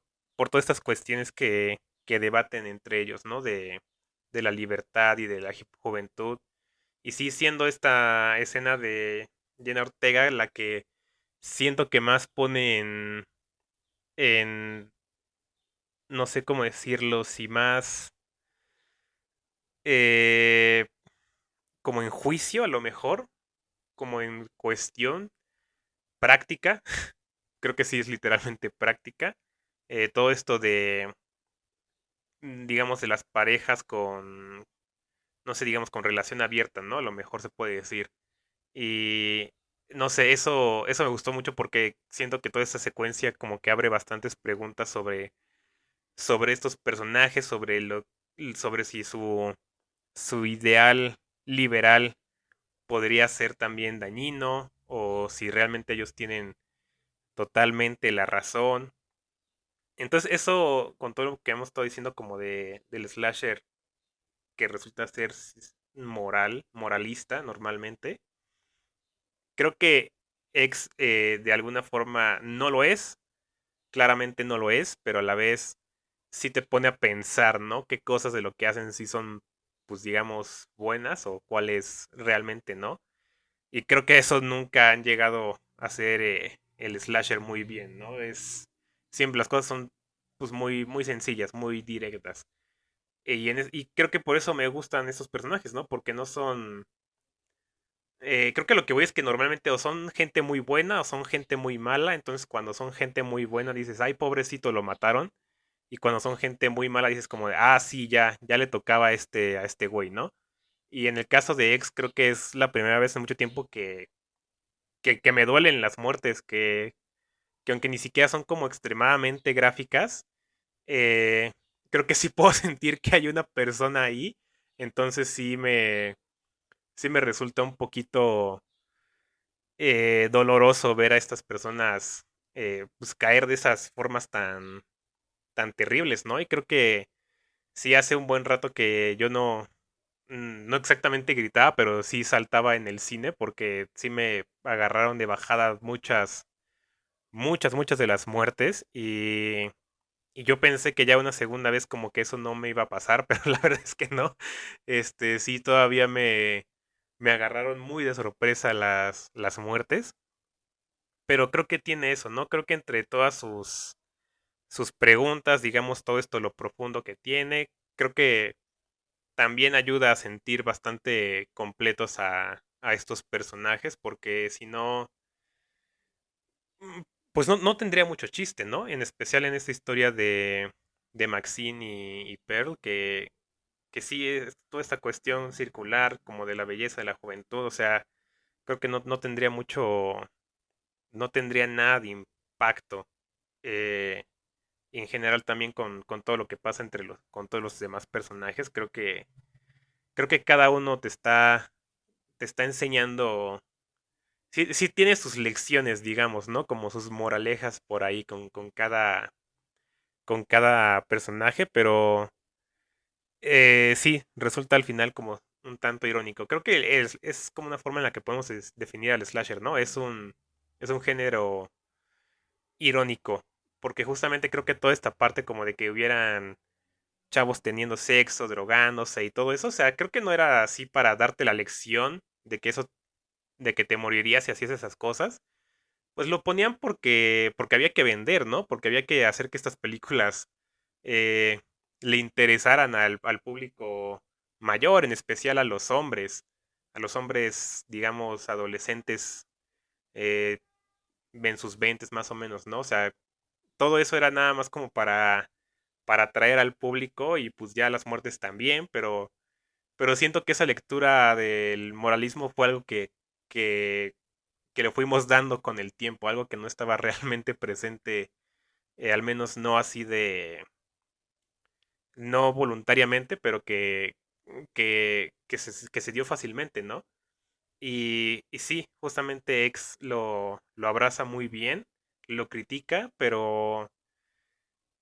todas estas cuestiones que debaten entre ellos, ¿no? De la libertad y de la juventud. Y sí, siendo esta escena de Jenna Ortega la que siento que más pone en no sé cómo decirlo, si más eh, como en juicio a lo mejor, como en cuestión práctica, creo que sí es literalmente práctica. Todo esto de, digamos, de las parejas con, no sé, digamos, con relación abierta, ¿no? A lo mejor se puede decir. Y no sé, eso me gustó mucho porque siento que toda esa secuencia como que abre bastantes preguntas sobre estos personajes, sobre si su ideal liberal podría ser también dañino o si realmente ellos tienen totalmente la razón. Entonces eso, con todo lo que hemos estado diciendo como del slasher que resulta ser moralista normalmente, creo que X de alguna forma no lo es, claramente no lo es, pero a la vez sí te pone a pensar, ¿no? Qué cosas de lo que hacen sí son, pues digamos, buenas o cuáles realmente no. Y creo que eso nunca han llegado a hacer el slasher muy bien, ¿no? Siempre las cosas son pues muy sencillas, muy directas. Y creo que por eso me gustan estos personajes, ¿no? Porque no son... creo que lo que voy es que normalmente o son gente muy buena o son gente muy mala. Entonces cuando son gente muy buena dices, ay, pobrecito, lo mataron. Y cuando son gente muy mala dices como de, ah, sí, ya le tocaba a este güey, ¿no? Y en el caso de X creo que es la primera vez en mucho tiempo que me duelen las muertes, que aunque ni siquiera son como extremadamente gráficas, eh, creo que sí puedo sentir que hay una persona ahí, entonces sí me resulta un poquito doloroso ver a estas personas pues caer de esas formas tan terribles, ¿no? Y creo que sí hace un buen rato que yo no exactamente gritaba, pero sí saltaba en el cine porque sí me agarraron de bajada muchas de las muertes y yo pensé que ya una segunda vez como que eso no me iba a pasar, pero la verdad es que no. Sí, todavía me agarraron muy de sorpresa las muertes, pero creo que tiene eso, ¿no? Creo que entre todas sus preguntas, digamos, todo esto, lo profundo que tiene, creo que también ayuda a sentir bastante completos a estos personajes, porque si no, mm, pues no tendría mucho chiste, ¿no? En especial en esta historia de Maxine y Pearl, que sí es toda esta cuestión circular como de la belleza de la juventud, o sea, creo que no tendría mucho, no tendría nada de impacto. eh, y en general también con todo lo que pasa con todos los demás personajes, creo que cada uno te está enseñando, sí, sí tiene sus lecciones, digamos, ¿no? Como sus moralejas por ahí con cada personaje, pero sí, resulta al final como un tanto irónico. Creo que es como una forma en la que podemos definir al slasher, ¿no? Es un género irónico, porque justamente creo que toda esta parte como de que hubieran chavos teniendo sexo, drogándose y todo eso, o sea, creo que no era así para darte la lección de que eso, de que te morirías si hacías esas cosas. Pues lo ponían porque había que vender, ¿no? Porque había que hacer que estas películas eh, le interesaran al público mayor, en especial a los hombres, digamos, adolescentes, eh, en sus veintes más o menos, ¿no? O sea, todo eso era nada más como para atraer al público y pues ya las muertes también, pero siento que esa lectura del moralismo fue algo que, que le fuimos dando con el tiempo, algo que no estaba realmente presente, al menos no así de, no voluntariamente, pero que se dio fácilmente, ¿no? Y sí, justamente X lo abraza muy bien, lo critica, pero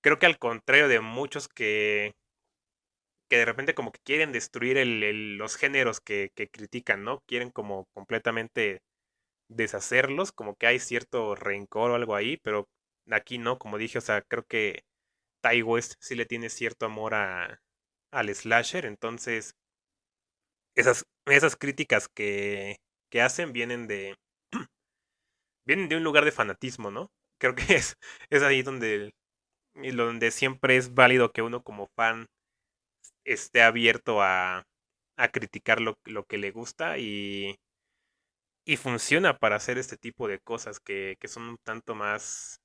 creo que al contrario de muchos que de repente como que quieren destruir los géneros que critican, ¿no? Quieren como completamente deshacerlos, como que hay cierto rencor o algo ahí, pero aquí no, como dije, o sea, creo que Ty West sí le tiene cierto amor al slasher, entonces esas críticas que hacen vienen de un lugar de fanatismo, ¿no? Creo que es ahí donde siempre es válido que uno como fan esté abierto a criticar lo que le gusta y funciona para hacer este tipo de cosas que son un tanto más,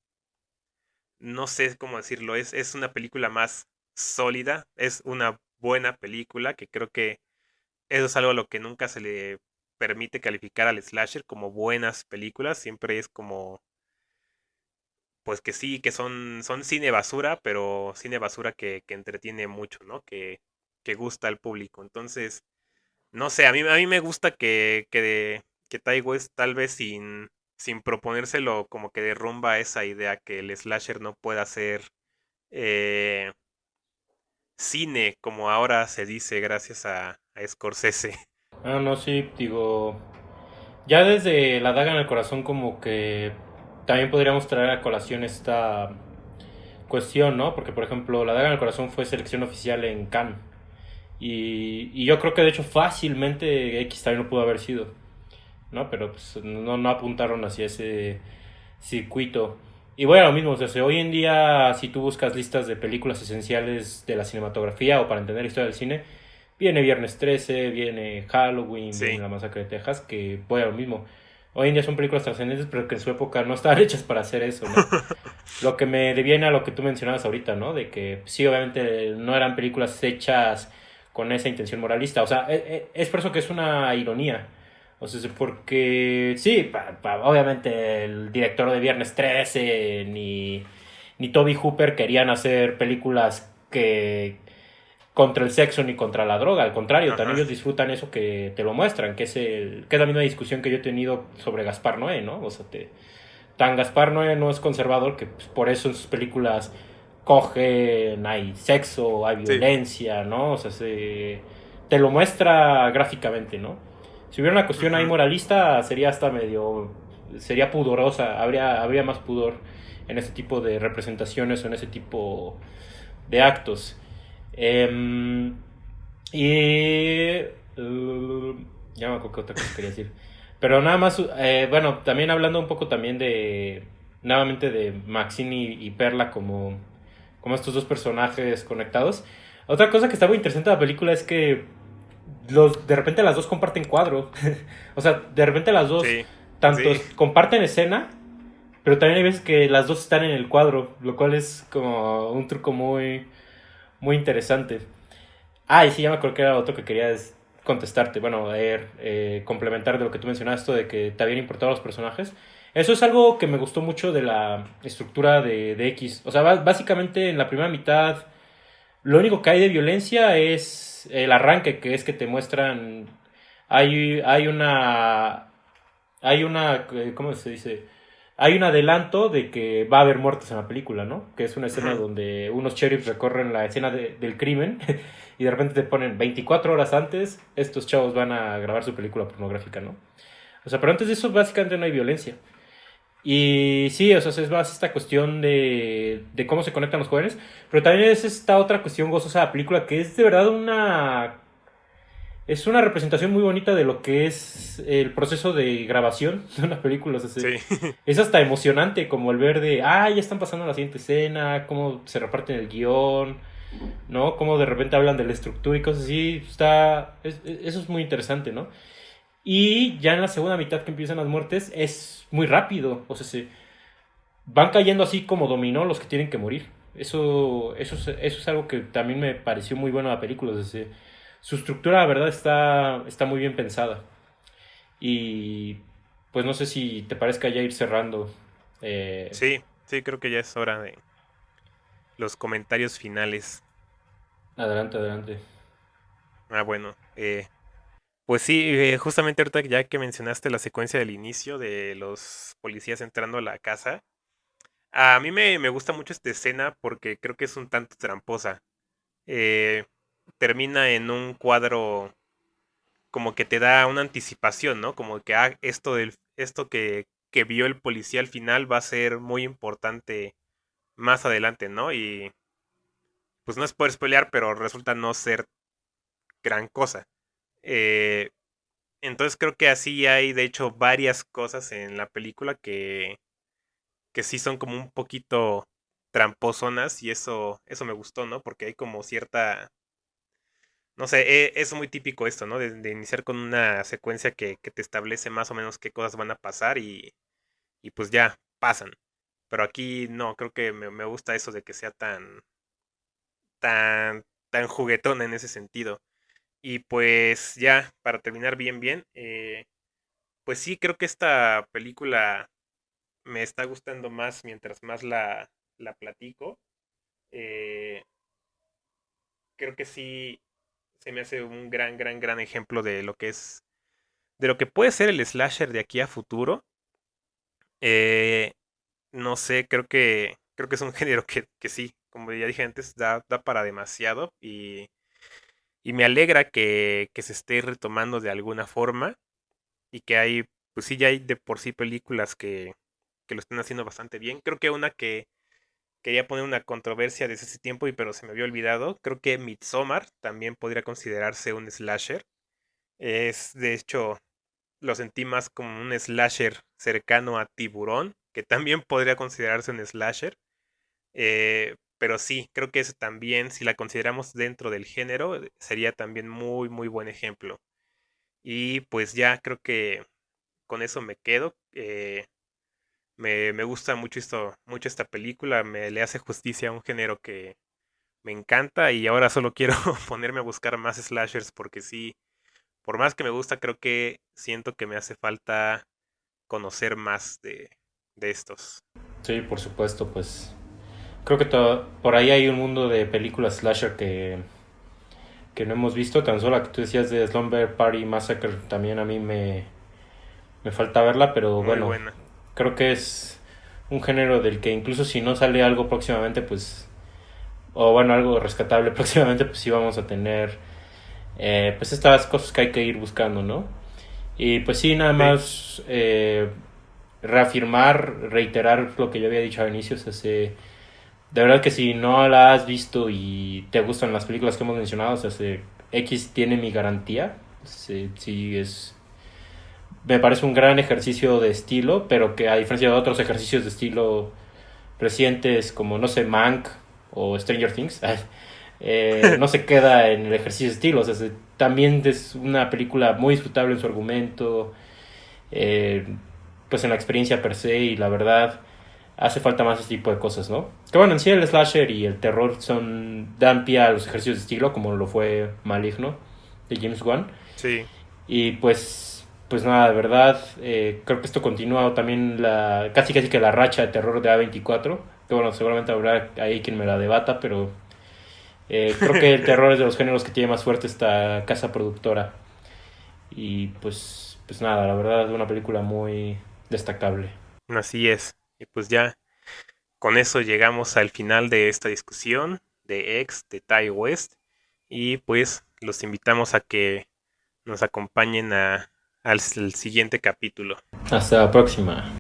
no sé cómo decirlo, es una película más sólida, es una buena película que creo que eso es algo a lo que nunca se le permite calificar al slasher como buenas películas, siempre es como, pues que sí, que son cine basura, pero cine basura que entretiene mucho, ¿no? Que gusta al público. Entonces, no sé, a mí me gusta que Ty West tal vez sin proponérselo como que derrumba esa idea que el slasher no pueda ser eh, cine como ahora se dice gracias a Scorsese. Ah, no, sí, digo, ya desde La daga en el corazón como que también podríamos traer a colación esta cuestión, ¿no? Porque, por ejemplo, La daga en el corazón fue selección oficial en Cannes. Y yo creo que de hecho fácilmente X también lo pudo haber sido, ¿no? Pero pues, no apuntaron hacia ese circuito. Y bueno, lo mismo, o sea, si hoy en día si tú buscas listas de películas esenciales de la cinematografía o para entender la historia del cine, viene Viernes 13, viene Halloween, viene Sí. La Masacre de Texas, que bueno, lo mismo. Hoy en día son películas trascendentes, pero que en su época no estaban hechas para hacer eso, ¿no? Lo que me deviene a lo que tú mencionabas ahorita, ¿no? De que sí, obviamente no eran películas hechas con esa intención moralista. O sea, es por eso que es una ironía. O sea, porque sí, obviamente el director de Viernes 13 ni Toby Hooper querían hacer películas que contra el sexo ni contra la droga. Al contrario, también Ajá. ellos disfrutan eso que te lo muestran, que es la misma discusión que yo he tenido sobre Gaspar Noé, ¿no? O sea, tan Gaspar no es conservador que pues, por eso en sus películas cogen, hay sexo, hay Sí. violencia, ¿no? O sea, te lo muestra gráficamente, ¿no? Si hubiera una cuestión ahí Ujú. moralista, sería hasta medio, sería pudorosa, habría más pudor en ese tipo de representaciones o en ese tipo de actos. Eh, y... ya me acuerdo qué otra cosa quería decir. Pero nada más, bueno, también hablando un poco también de, nuevamente de Maxine y Perla como estos dos personajes conectados. Otra cosa que está muy interesante de la película es que de repente las dos comparten cuadro. O sea, de repente las dos Sí. tanto Sí. comparten escena, pero también hay veces que las dos están en el cuadro, lo cual es como un truco muy interesante. Ah, y sí, ya me acuerdo que era otro que quería contestarte. Bueno, complementar de lo que tú mencionaste, de que te habían importado los personajes. Eso es algo que me gustó mucho de la estructura de X. O sea, básicamente en la primera mitad, lo único que hay de violencia es el arranque, que es que te muestran. Hay una. ¿Cómo se dice? Hay un adelanto de que va a haber muertos en la película, ¿no? Que es una escena Ujú. donde unos sheriffs recorren la escena del crimen y de repente te ponen 24 horas antes, estos chavos van a grabar su película pornográfica, ¿no? O sea, pero antes de eso básicamente no hay violencia. Y sí, o sea, es más esta cuestión de cómo se conectan los jóvenes, pero también es esta otra cuestión gozosa de la película que es de verdad es una representación muy bonita de lo que es el proceso de grabación de una película. O sea, Sí, es hasta emocionante como el ver de, ya están pasando a la siguiente escena, cómo se reparten el guión, ¿no? Cómo de repente hablan de la estructura y cosas así. Eso es muy interesante, ¿no? Y ya en la segunda mitad que empiezan las muertes es muy rápido. O sea, se van cayendo así como dominó los que tienen que morir. Eso es algo que también me pareció muy bueno de la película. O sea, su estructura, la verdad, está muy bien pensada. Y pues no sé si te parezca ya ir cerrando. Eh, sí, sí, creo que ya es hora de los comentarios finales. Adelante, adelante. Bueno, pues sí, justamente ahorita ya que mencionaste la secuencia del inicio de los policías entrando a la casa, a mí me gusta mucho esta escena porque creo que es un tanto tramposa. Eh, Termina en un cuadro como que te da una anticipación, ¿no? Como que esto que vio el policía al final va a ser muy importante más adelante, ¿no? Y pues no es por spoilear, pero resulta no ser gran cosa. Eh, entonces creo que así hay, de hecho, varias cosas en la película que sí son como un poquito tramposonas y eso me gustó, ¿no? Porque hay como cierta. No sé, es muy típico esto, ¿no? De iniciar con una secuencia que te establece más o menos qué cosas van a pasar y pues ya pasan. Pero aquí no, creo que me gusta eso de que sea tan juguetón en ese sentido. Y pues ya, para terminar bien, pues sí, creo que esta película me está gustando más mientras más la platico. Eh, Creo que sí se me hace un gran ejemplo de lo que es, de lo que puede ser el slasher de aquí a futuro. Eh, no sé, creo que es un género que sí, como ya dije antes, da para demasiado y me alegra que se esté retomando de alguna forma y que hay, pues sí, ya hay de por sí películas que lo están haciendo bastante bien. Creo que una que quería poner una controversia desde ese tiempo, pero se me había olvidado. Creo que Midsommar también podría considerarse un slasher. Es, de hecho, lo sentí más como un slasher cercano a Tiburón, que también podría considerarse un slasher. Pero sí, creo que eso también, si la consideramos dentro del género, sería también muy buen ejemplo. Y pues ya creo que con eso me quedo. Me gusta mucho esta película, me le hace justicia a un género que me encanta y ahora solo quiero ponerme a buscar más slashers porque sí, por más que me gusta, creo que siento que me hace falta conocer más de estos. Sí, por supuesto, pues. Creo que por ahí hay un mundo de películas slasher que no hemos visto. Tan solo la que tú decías de Slumber Party Massacre también a mí me falta verla, pero Muy bueno, buena. creo que es un género del que incluso si no sale algo próximamente, pues, o bueno, algo rescatable próximamente, pues sí vamos a tener, pues estas cosas que hay que ir buscando, ¿no? Y pues sí, nada Sí, más reafirmar, reiterar lo que yo había dicho al inicio, o sea, de verdad que si no la has visto y te gustan las películas que hemos mencionado, o sea, X tiene mi garantía, sí es me parece un gran ejercicio de estilo, pero que a diferencia de otros ejercicios de estilo recientes como, no sé, Mank o Stranger Things, no se queda en el ejercicio de estilo. O sea, también es una película muy disfrutable en su argumento, eh, pues en la experiencia per se y la verdad. hace falta más ese tipo de cosas, ¿no? Que bueno, en sí el slasher y el terror dan pie a los ejercicios de estilo, como lo fue Maligno de James Wan. Sí. Y pues nada, de verdad, creo que esto continúa también casi que la racha de terror de A24. Que bueno, seguramente habrá ahí quien me la debata, pero creo que el terror es de los géneros que tiene más fuerte esta casa productora. Y pues nada, la verdad es una película muy destacable. Así es. Y pues ya con eso llegamos al final de esta discusión de X, de Ty West. Y pues los invitamos a que nos acompañen al siguiente capítulo. Hasta la próxima.